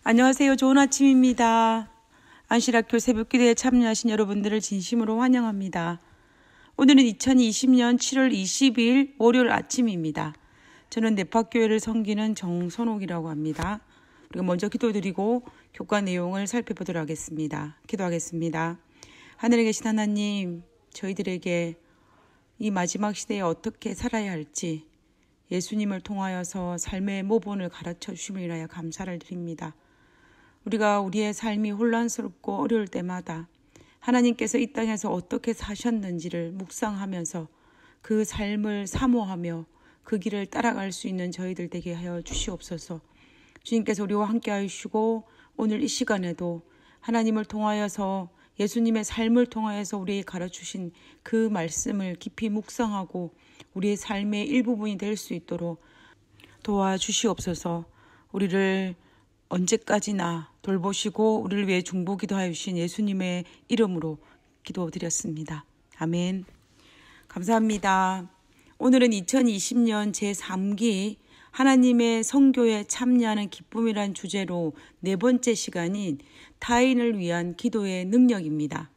안녕하세요. 좋은 아침입니다. 안실학교 새벽기도에 참여하신 여러분들을 진심으로 환영합니다. 오늘은 2020년 7월 20일 월요일 아침입니다. 저는 nep학교회를 섬기는 정선옥이라고 합니다. 우리가 먼저 기도드리고 교과 내용을 살펴보도록 하겠습니다. 기도하겠습니다. 하늘에 계신 하나님, 저희들에게 이 마지막 시대에 어떻게 살아야 할지 예수님을 통하여서 삶의 모본을 가르쳐 주심을 인하여 감사를 드립니다. 우리가 우리의 삶이 혼란스럽고 어려울 때마다 하나님께서 이 땅에서 어떻게 사셨는지를 묵상하면서 그 삶을 사모하며 그 길을 따라갈 수 있는 저희들 되게 하여 주시옵소서. 주님께서 우리와 함께 하시고 오늘 이 시간에도 하나님을 통하여서 예수님의 삶을 통하여서 우리에게 가르쳐주신 그 말씀을 깊이 묵상하고 우리의 삶의 일부분이 될 수 있도록 도와주시옵소서. 우리를 언제까지나 돌보시고 우리를 위해 중보기도하여 주신 예수님의 이름으로 기도드렸습니다. 아멘. 감사합니다. 오늘은 2020년 제3기 하나님의 성교에 참여하는 기쁨이란 주제로 네 번째 시간인 타인을 위한 기도의 능력입니다.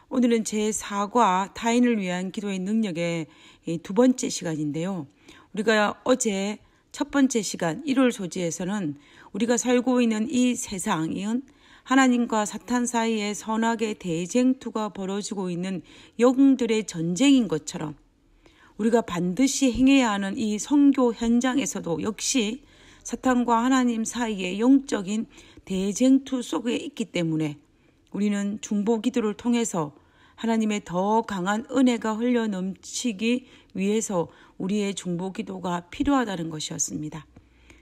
오늘은 제4과 타인을 위한 기도의 능력의 두 번째 시간인데요. 우리가 어제 첫 번째 시간 1월 소지에서는 우리가 살고 있는 이 세상은 하나님과 사탄 사이에 선악의 대쟁투가 벌어지고 있는 영들의 전쟁인 것처럼 우리가 반드시 행해야 하는 이 선교 현장에서도 역시 사탄과 하나님 사이의 영적인 대쟁투 속에 있기 때문에 우리는 중보 기도를 통해서 하나님의 더 강한 은혜가 흘러 넘치기 위해서 우리의 중보 기도가 필요하다는 것이었습니다.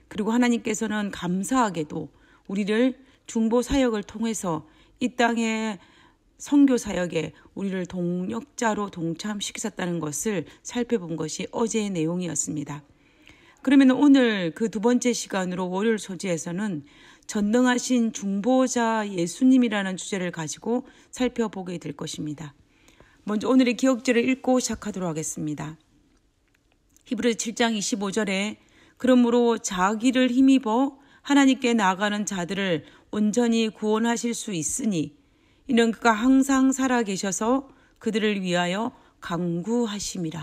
그리고 하나님께서는 감사하게도 우리를 중보 사역을 통해서 이 땅의 선교 사역에 우리를 동역자로 동참시키셨다는 것을 살펴본 것이 어제의 내용이었습니다. 그러면 오늘 그 두 번째 시간으로 월요일 소지에서는 전능하신 중보자 예수님이라는 주제를 가지고 살펴보게 될 것입니다. 먼저 오늘의 기억절을 읽고 시작하도록 하겠습니다. 히브리서 7장 25절에 그러므로 자기를 힘입어 하나님께 나아가는 자들을 온전히 구원하실 수 있으니 이는 그가 항상 살아계셔서 그들을 위하여 간구하심이라.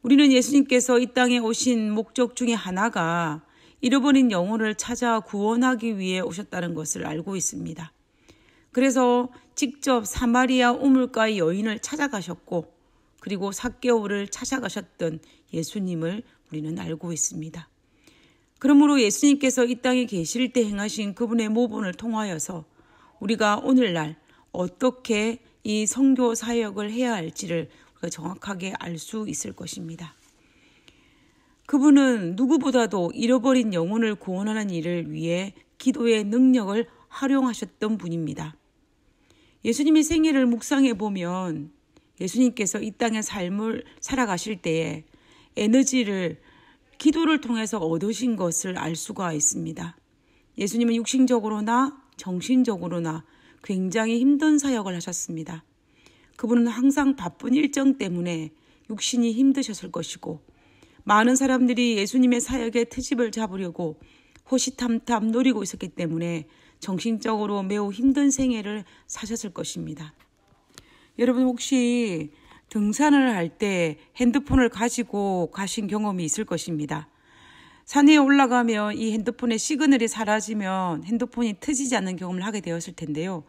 우리는 예수님께서 이 땅에 오신 목적 중에 하나가 잃어버린 영혼을 찾아 구원하기 위해 오셨다는 것을 알고 있습니다. 그래서 직접 사마리아 우물가의 여인을 찾아가셨고 그리고 삭개오를 찾아가셨던 예수님을 우리는 알고 있습니다. 그러므로 예수님께서 이 땅에 계실 때 행하신 그분의 모본을 통하여서 우리가 오늘날 어떻게 이 선교 사역을 해야 할지를 우리가 정확하게 알 수 있을 것입니다. 그분은 누구보다도 잃어버린 영혼을 구원하는 일을 위해 기도의 능력을 활용하셨던 분입니다. 예수님의 생애를 묵상해 보면 예수님께서 이 땅의 삶을 살아가실 때에 에너지를 기도를 통해서 얻으신 것을 알 수가 있습니다. 예수님은 육신적으로나 정신적으로나 굉장히 힘든 사역을 하셨습니다. 그분은 항상 바쁜 일정 때문에 육신이 힘드셨을 것이고 많은 사람들이 예수님의 사역에 트집을 잡으려고 호시탐탐 노리고 있었기 때문에 정신적으로 매우 힘든 생애를 사셨을 것입니다. 여러분 혹시 등산을 할 때 핸드폰을 가지고 가신 경험이 있을 것입니다. 산에 올라가면 이 핸드폰의 시그널이 사라지면 핸드폰이 트지지 않는 경험을 하게 되었을 텐데요.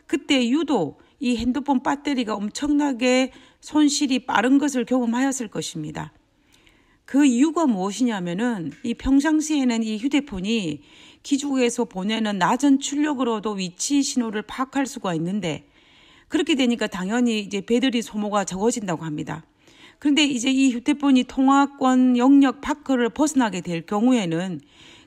그때 유독 이 핸드폰 배터리가 엄청나게 손실이 빠른 것을 경험하였을 것입니다. 그 이유가 무엇이냐면은 이 평상시에는 이 휴대폰이 기지국에서 보내는 낮은 출력으로도 위치 신호를 파악할 수가 있는데 그렇게 되니까 당연히 이제 배터리 소모가 적어진다고 합니다. 그런데 이제 이 휴대폰이 통화권 영역 밖을 벗어나게 될 경우에는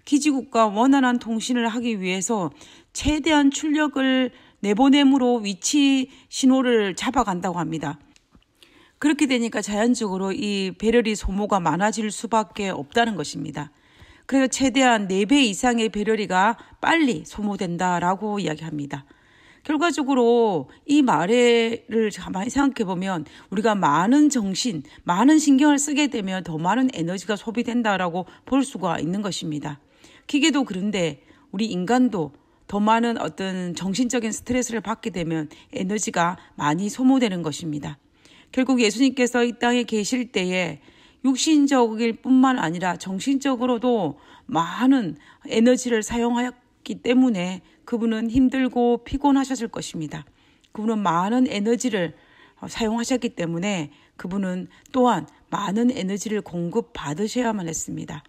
기지국과 원활한 통신을 하기 위해서 최대한 출력을 내보냄으로 위치 신호를 잡아간다고 합니다. 그렇게 되니까 자연적으로 이 배터리 소모가 많아질 수밖에 없다는 것입니다. 그래서 최대한 4배 이상의 배터리가 빨리 소모된다라고 이야기합니다. 결과적으로 이 말을 가만히 생각해 보면 우리가 많은 신경을 쓰게 되면 더 많은 에너지가 소비된다라고 볼 수가 있는 것입니다. 기계도 그런데 우리 인간도 더 많은 어떤 정신적인 스트레스를 받게 되면 에너지가 많이 소모되는 것입니다. 결국 예수님께서 이 땅에 계실 때에 육신적일 뿐만 아니라 정신적으로도 많은 에너지를 사용하였기 때문에 그분은 힘들고 피곤하셨을 것입니다. 그분은 많은 에너지를 사용하셨기 때문에 그분은 또한 많은 에너지를 공급받으셔야만 했습니다.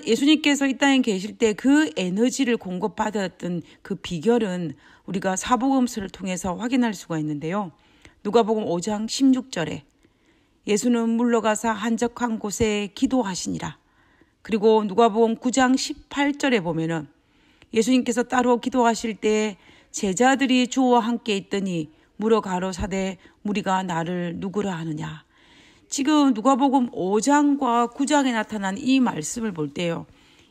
예수님께서 이 땅에 계실 때 그 에너지를 공급받았던 그 비결은 우리가 사복음서를 통해서 확인할 수가 있는데요. 누가복음 5장 16절에 예수는 물러가서 한적한 곳에 기도하시니라. 그리고 누가복음 9장 18절에 보면은 예수님께서 따로 기도하실 때 제자들이 주와 함께 있더니 물어 가로사대 무리가 나를 누구라 하느냐. 지금 누가복음 5장과 9장에 나타난 이 말씀을 볼 때요.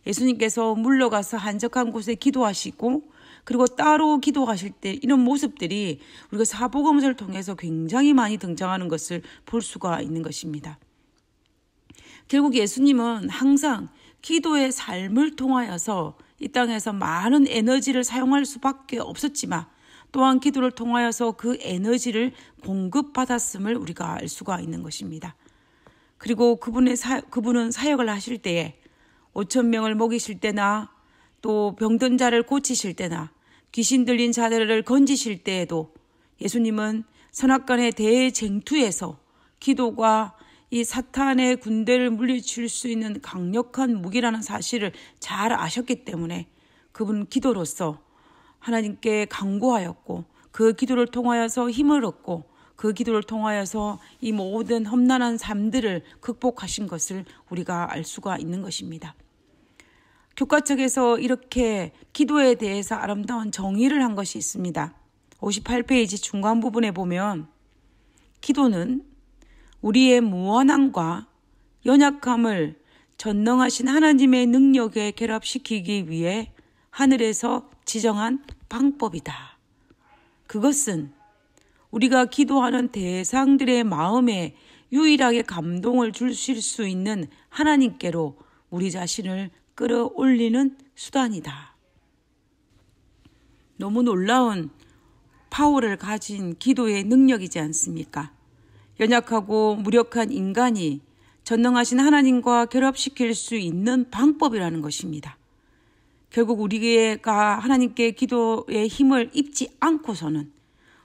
예수님께서 물러가서 한적한 곳에 기도하시고 그리고 따로 기도하실 때 이런 모습들이 우리가 사복음서를 통해서 굉장히 많이 등장하는 것을 볼 수가 있는 것입니다. 결국 예수님은 항상 기도의 삶을 통하여서 이 땅에서 많은 에너지를 사용할 수밖에 없었지만 또한 기도를 통하여서 그 에너지를 공급받았음을 우리가 알 수가 있는 것입니다. 그리고 그분은 사역을 하실 때에 5,000명을 먹이실 때나 또 병든 자를 고치실 때나 귀신 들린 자들을 건지실 때에도 예수님은 선악간의 대쟁투에서 기도가 이 사탄의 군대를 물리칠 수 있는 강력한 무기라는 사실을 잘 아셨기 때문에 그분은 기도로서 하나님께 간구하였고 그 기도를 통하여서 힘을 얻고 그 기도를 통하여서 이 모든 험난한 삶들을 극복하신 것을 우리가 알 수가 있는 것입니다. 교과책에서 이렇게 기도에 대해서 아름다운 정의를 한 것이 있습니다. 58페이지 중간 부분에 보면 기도는 우리의 무한함과 연약함을 전능하신 하나님의 능력에 결합시키기 위해 하늘에서 지정한 방법이다. 그것은 우리가 기도하는 대상들의 마음에 유일하게 감동을 주실 수 있는 하나님께로 우리 자신을 끌어올리는 수단이다. 너무 놀라운 파워를 가진 기도의 능력이지 않습니까? 연약하고 무력한 인간이 전능하신 하나님과 결합시킬 수 있는 방법이라는 것입니다. 결국 우리가 하나님께 기도의 힘을 입지 않고서는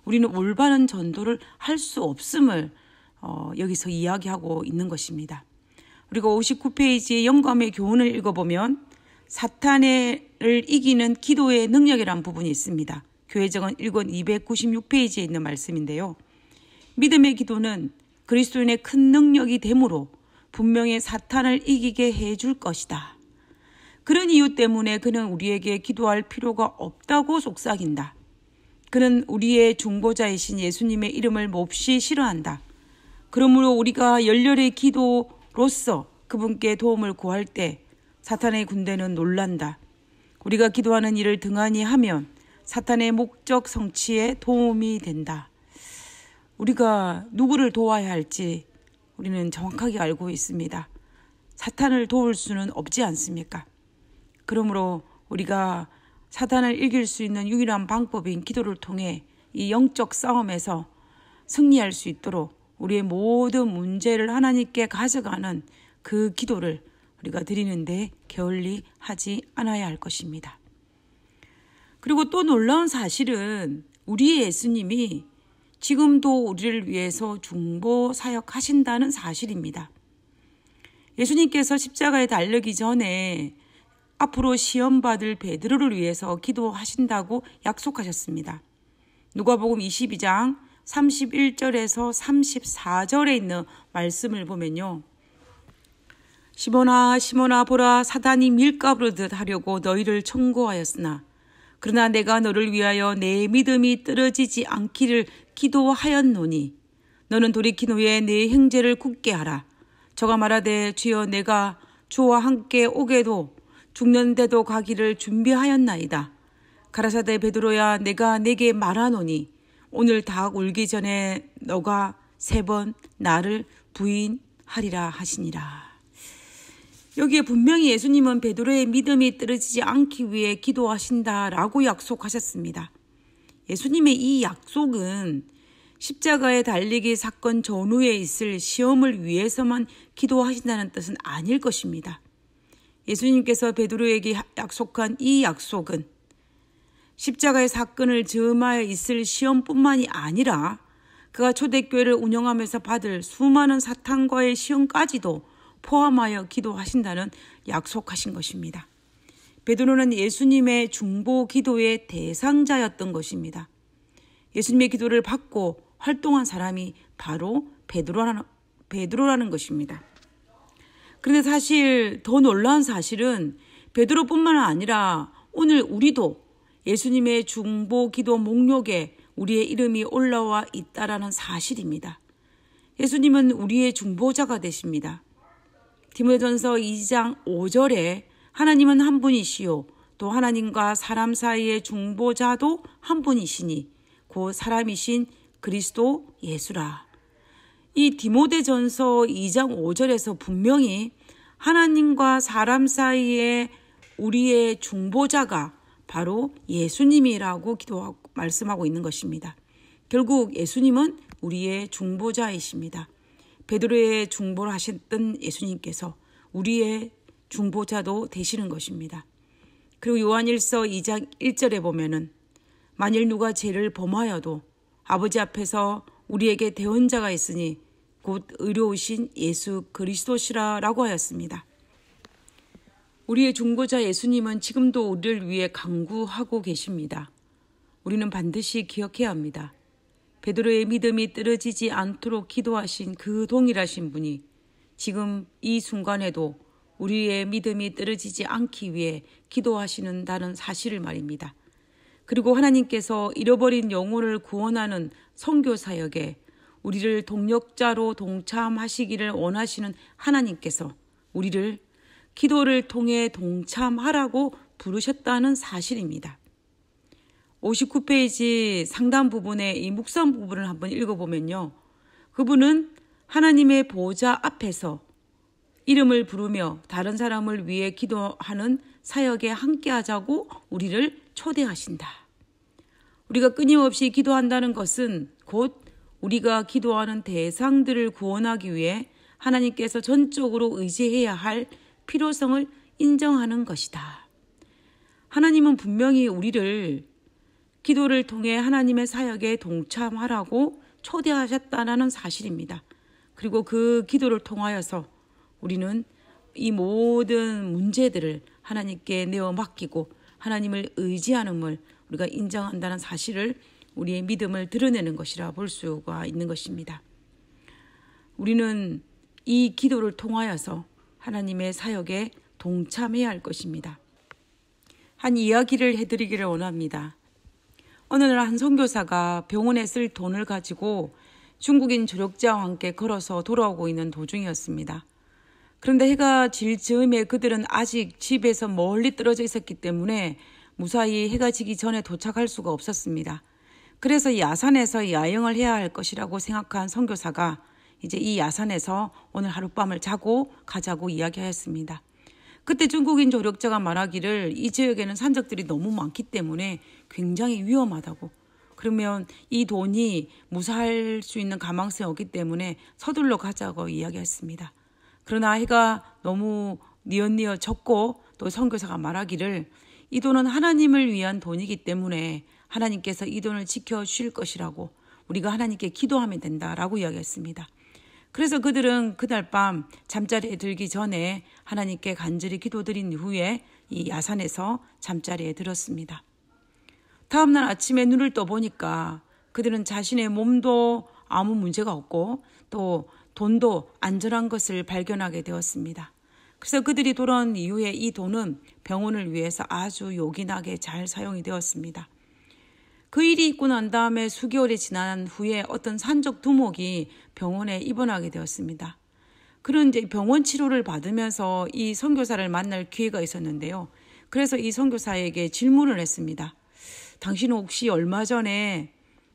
우리는 올바른 전도를 할 수 없음을 여기서 이야기하고 있는 것입니다. 우리가 59페이지의 영감의 교훈을 읽어보면 사탄을 이기는 기도의 능력이라는 부분이 있습니다. 교회정원 1권 296페이지에 있는 말씀인데요. 믿음의 기도는 그리스도인의 큰 능력이 되므로 분명히 사탄을 이기게 해줄 것이다. 그런 이유 때문에 그는 우리에게 기도할 필요가 없다고 속삭인다. 그는 우리의 중보자이신 예수님의 이름을 몹시 싫어한다. 그러므로 우리가 열렬히 기도로서 그분께 도움을 구할 때 사탄의 군대는 놀란다. 우리가 기도하는 일을 등한히 하면 사탄의 목적 성취에 도움이 된다. 우리가 누구를 도와야 할지 우리는 정확하게 알고 있습니다. 사탄을 도울 수는 없지 않습니까? 그러므로 우리가 사탄을 이길 수 있는 유일한 방법인 기도를 통해 이 영적 싸움에서 승리할 수 있도록 우리의 모든 문제를 하나님께 가져가는 그 기도를 우리가 드리는데 게을리 하지 않아야 할 것입니다. 그리고 또 놀라운 사실은 우리 예수님이 지금도 우리를 위해서 중보 사역하신다는 사실입니다. 예수님께서 십자가에 달리기 전에 앞으로 시험받을 베드로를 위해서 기도하신다고 약속하셨습니다. 누가복음 22장 31절에서 34절에 있는 말씀을 보면요. 시몬아 시몬아 보라 사단이 밀가부르듯 하려고 너희를 청구하였으나 그러나 내가 너를 위하여 내 믿음이 떨어지지 않기를 기도하였노니 너는 돌이킨 후에 내 형제를 굳게 하라. 저가 말하되 주여 내가 주와 함께 오게도 죽는데도 가기를 준비하였나이다. 가라사대 베드로야 내가 내게 말하노니 오늘 닭 울기 전에 너가 3번 나를 부인하리라 하시니라. 여기에 분명히 예수님은 베드로의 믿음이 떨어지지 않기 위해 기도하신다라고 약속하셨습니다. 예수님의 이 약속은 십자가에 달리기 사건 전후에 있을 시험을 위해서만 기도하신다는 뜻은 아닐 것입니다. 예수님께서 베드로에게 약속한 이 약속은 십자가의 사건을 점하여 있을 시험뿐만이 아니라 그가 초대교회를 운영하면서 받을 수많은 사탄과의 시험까지도 포함하여 기도하신다는 약속하신 것입니다. 베드로는 예수님의 중보 기도의 대상자였던 것입니다. 예수님의 기도를 받고 활동한 사람이 바로 베드로라는 것입니다. 그런데 사실 더 놀라운 사실은 베드로뿐만 아니라 오늘 우리도 예수님의 중보 기도 목록에 우리의 이름이 올라와 있다라는 사실입니다. 예수님은 우리의 중보자가 되십니다. 디모데전서 2장 5절에 하나님은 한 분이시요 또 하나님과 사람 사이의 중보자도 한 분이시니 곧 사람이신 그리스도 예수라. 이 디모데전서 2장 5절에서 분명히 하나님과 사람 사이의 우리의 중보자가 바로 예수님이라고 말씀하고 있는 것입니다. 결국 예수님은 우리의 중보자이십니다. 베드로의 중보를 하셨던 예수님께서 우리의 중보자도 되시는 것입니다. 그리고 요한일서 2장 1절에 보면은 만일 누가 죄를 범하여도 아버지 앞에서 우리에게 대언자가 있으니 곧 의로우신 예수 그리스도시라라고 하였습니다. 우리의 중보자 예수님은 지금도 우리를 위해 간구하고 계십니다. 우리는 반드시 기억해야 합니다. 베드로의 믿음이 떨어지지 않도록 기도하신 그 동일하신 분이 지금 이 순간에도 우리의 믿음이 떨어지지 않기 위해 기도하시는다는 사실을 말입니다. 그리고 하나님께서 잃어버린 영혼을 구원하는 선교사역에 우리를 동력자로 동참하시기를 원하시는 하나님께서 우리를 기도를 통해 동참하라고 부르셨다는 사실입니다. 59페이지 상단 부분에 이 묵상 부분을 한번 읽어보면요. 그분은 하나님의 보좌 앞에서 이름을 부르며 다른 사람을 위해 기도하는 사역에 함께하자고 우리를 초대하신다. 우리가 끊임없이 기도한다는 것은 곧 우리가 기도하는 대상들을 구원하기 위해 하나님께서 전적으로 의지해야 할 필요성을 인정하는 것이다. 하나님은 분명히 우리를 기도를 통해 하나님의 사역에 동참하라고 초대하셨다는 사실입니다. 그리고 그 기도를 통하여서 우리는 이 모든 문제들을 하나님께 내어 맡기고 하나님을 의지하는을 우리가 인정한다는 사실을 우리의 믿음을 드러내는 것이라 볼 수가 있는 것입니다. 우리는 이 기도를 통하여서 하나님의 사역에 동참해야 할 것입니다. 한 이야기를 해드리기를 원합니다. 어느 날 한 선교사가 병원에 쓸 돈을 가지고 중국인 조력자와 함께 걸어서 돌아오고 있는 도중이었습니다. 그런데 해가 질 즈음에 그들은 아직 집에서 멀리 떨어져 있었기 때문에 무사히 해가 지기 전에 도착할 수가 없었습니다. 그래서 야산에서 야영을 해야 할 것이라고 생각한 선교사가 이제 이 야산에서 오늘 하룻밤을 자고 가자고 이야기하였습니다. 그때 중국인 조력자가 말하기를 이 지역에는 산적들이 너무 많기 때문에 굉장히 위험하다고, 그러면 이 돈이 무사할 수 있는 가망성이 없기 때문에 서둘러 가자고 이야기했습니다. 그러나 해가 너무 뉘엿뉘엿 졌고 또 선교사가 말하기를 이 돈은 하나님을 위한 돈이기 때문에 하나님께서 이 돈을 지켜주실 것이라고 우리가 하나님께 기도하면 된다라고 이야기했습니다. 그래서 그들은 그날 밤 잠자리에 들기 전에 하나님께 간절히 기도드린 후에 이 야산에서 잠자리에 들었습니다. 다음날 아침에 눈을 떠보니까 그들은 자신의 몸도 아무 문제가 없고 또 돈도 안전한 것을 발견하게 되었습니다. 그래서 그들이 돌아온 이후에 이 돈은 병원을 위해서 아주 요긴하게 잘 사용이 되었습니다. 그 일이 있고 난 다음에 수개월이 지난 후에 어떤 산적 두목이 병원에 입원하게 되었습니다. 그런 이제 병원 치료를 받으면서 이 선교사를 만날 기회가 있었는데요. 그래서 이 선교사에게 질문을 했습니다. 당신은 혹시 얼마 전에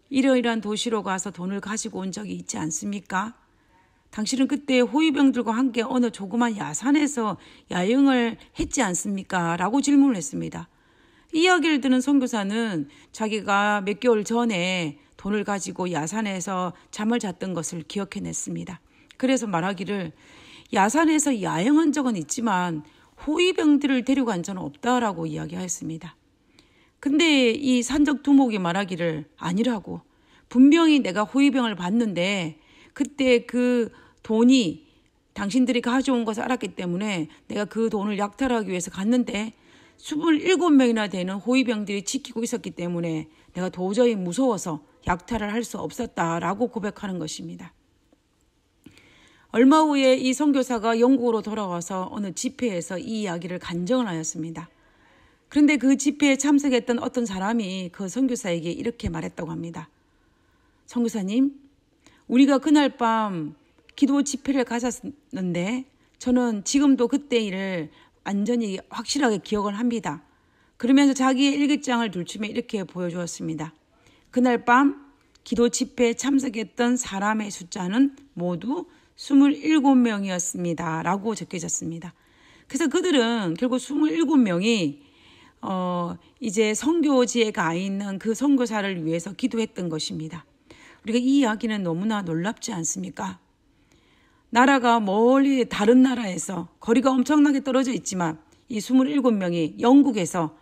이러이러한 도시로 가서 돈을 가지고 온 적이 있지 않습니까? 당신은 그때 호위병들과 함께 어느 조그만 야산에서 야영을 했지 않습니까? 라고 질문을 했습니다. 이 이야기를 듣는 선교사는 자기가 몇 개월 전에 돈을 가지고 야산에서 잠을 잤던 것을 기억해냈습니다. 그래서 말하기를 야산에서 야영한 적은 있지만 호위병들을 데려간 적은 없다라고 이야기하였습니다. 근데 이 산적 두목이 말하기를 아니라고, 분명히 내가 호위병을 봤는데 그때 그 돈이 당신들이 가져온 것을 알았기 때문에 내가 그 돈을 약탈하기 위해서 갔는데 27명이나 되는 호위병들이 지키고 있었기 때문에 내가 도저히 무서워서 약탈을 할 수 없었다라고 고백하는 것입니다. 얼마 후에 이 선교사가 영국으로 돌아와서 어느 집회에서 이 이야기를 간증을 하였습니다. 그런데 그 집회에 참석했던 어떤 사람이 그 선교사에게 이렇게 말했다고 합니다. 선교사님, 우리가 그날 밤 기도 집회를 가졌는데 저는 지금도 그때 일을 완전히 확실하게 기억을 합니다. 그러면서 자기의 일기장을 들추며 이렇게 보여주었습니다. 그날 밤 기도 집회에 참석했던 사람의 숫자는 모두 27명이었습니다. 라고 적혀졌습니다. 그래서 그들은 결국 27명이 이제 선교지에 가 있는 그 선교사를 위해서 기도했던 것입니다. 우리가 이 이야기는 너무나 놀랍지 않습니까? 나라가 멀리 다른 나라에서 거리가 엄청나게 떨어져 있지만 이 27명이 영국에서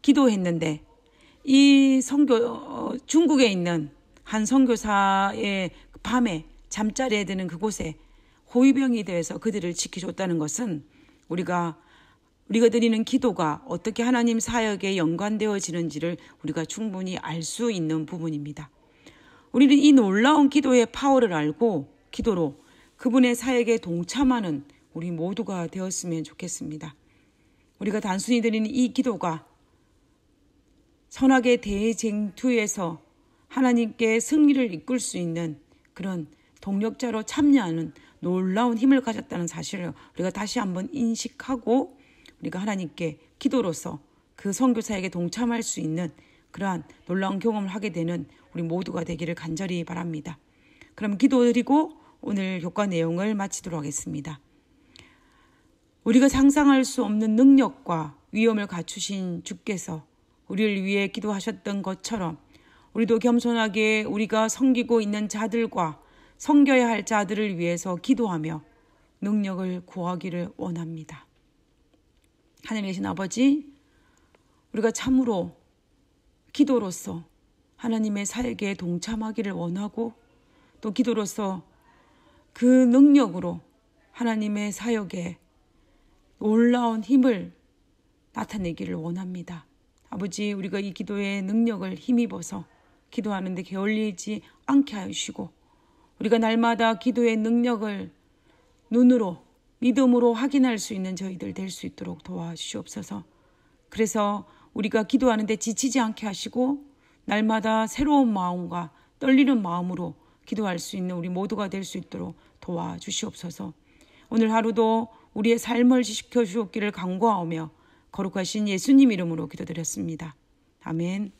기도했는데 이 중국에 있는 한 선교사의 밤에 잠자리에 드는 그곳에 호위병이 되어서 그들을 지켜줬다는 것은 우리가 드리는 기도가 어떻게 하나님 사역에 연관되어지는지를 우리가 충분히 알 수 있는 부분입니다. 우리는 이 놀라운 기도의 파워를 알고 기도로 그분의 사역에 동참하는 우리 모두가 되었으면 좋겠습니다. 우리가 단순히 드리는 이 기도가 선악의 대쟁투에서 하나님께 승리를 이끌 수 있는 그런 동력자로 참여하는 놀라운 힘을 가졌다는 사실을 우리가 다시 한번 인식하고 우리가 하나님께 기도로서 그 선교사에게 동참할 수 있는 그러한 놀라운 경험을 하게 되는 우리 모두가 되기를 간절히 바랍니다. 그럼 기도드리고 오늘 교과 내용을 마치도록 하겠습니다. 우리가 상상할 수 없는 능력과 위엄을 갖추신 주께서 우리를 위해 기도하셨던 것처럼 우리도 겸손하게 우리가 섬기고 있는 자들과 섬겨야 할 자들을 위해서 기도하며 능력을 구하기를 원합니다. 하늘에 계신 아버지, 우리가 참으로 기도로서 하나님의 사역에 동참하기를 원하고 또 기도로서 그 능력으로 하나님의 사역에 놀라운 힘을 나타내기를 원합니다. 아버지, 우리가 이 기도의 능력을 힘입어서 기도하는데 게을리지 않게 하시고 우리가 날마다 기도의 능력을 눈으로 믿음으로 확인할 수 있는 저희들 될 수 있도록 도와주시옵소서. 그래서 우리가 기도하는데 지치지 않게 하시고 날마다 새로운 마음과 떨리는 마음으로 기도할 수 있는 우리 모두가 될 수 있도록 도와주시옵소서. 오늘 하루도 우리의 삶을 지켜주옵기를 간구하오며 거룩하신 예수님 이름으로 기도드렸습니다. 아멘.